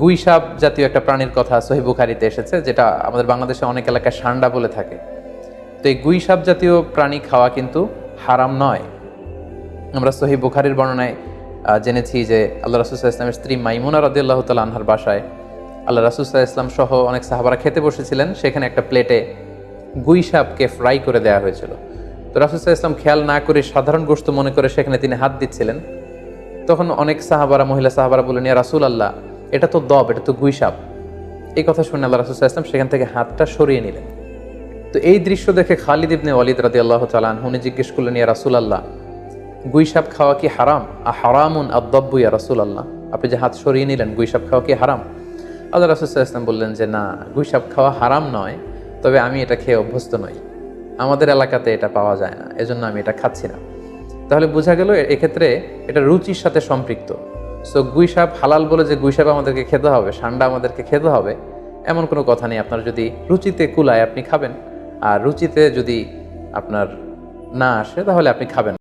গুই সাপ জাতীয় একটা প্রাণীর কথা সহিহ বুখারীতে এসেছে, যেটা আমাদের বাংলাদেশে অনেক এলাকায় সান্ডা বলে থাকে। তো এই গুই সাপ জাতীয় প্রাণী খাওয়া কিন্তু হারাম নয়। আমরা সহিহ বুখারীর বর্ণনায় জেনেছি যে আল্লাহ রাসূল সাল্লাল্লাহু আলাইহি ওয়াসাল্লামের স্ত্রী মাইমুনা রাদিয়াল্লাহু তাআলা আনহার বাসায় আল্লাহ রাসূল সাল্লাল্লাহু আলাইহি ওয়াসাল্লাম সহ অনেক সাহাবারা খেতে বসেছিলেন। সেখানে একটা প্লেটে গুই সাপকে ফ্রাই করে দেওয়া হয়েছিল। তো রাসূল সাল্লাল্লাহু আলাইহি ওয়াসাল্লাম খেয়াল না করে সাধারণ গোশত মনে করে সেখানে তিনি হাত দিচ্ছিলেন। তখন অনেক সাহাবারা, মহিলা সাহাবারা বললেন, ইয়া রাসূলুল্লাহ, এটা তো দব, এটা তো গুই সাপ। এই কথা শুনে আল্লাহ রাসূল সাল্লাল্লাহু আলাইহি ওয়াসাল্লাম সেখান থেকে হাতটা সরিয়ে নিলেন। তো এই দৃশ্য দেখে খালিদ ইবনে ওয়ালিদ রাদিয়াল্লাহু তাআলা আনহু উনি জিজ্ঞেস করলেন, ইয়া রাসূলুল্লাহ, গুই সাপ খাওয়া কি হারাম? হারামুন আদ-দাব্বু ইয়া রাসূলুল্লাহ, আপনি যে হাত সরিয়ে নিলেন, গুই সাপ খাওয়া কি হারাম? আল্লাহ রাসূল সাল্লাল্লাহু আলাইহি ওয়াসাল্লাম বললেন যে না, গুই সাপ খাওয়া হারাম নয়, তবে আমি এটা খেয়ে অভ্যস্ত নই, আমাদের এলাকাতে এটা পাওয়া যায় না, এজন্য আমি এটা খাচ্ছি না। তাহলে বোঝা গেল এক্ষেত্রে এটা রুচির সাথে সম্পৃক্ত। সো গুই সাপ হালাল বলে যে গুই সাপ আমাদেরকে খেতে হবে, সান্ডা আমাদেরকে খেতে হবে, এমন কোনো কথা নেই। আপনার যদি রুচিতে কুলায় আপনি খাবেন, আর রুচিতে যদি আপনার না আসে তাহলে আপনি খাবেন।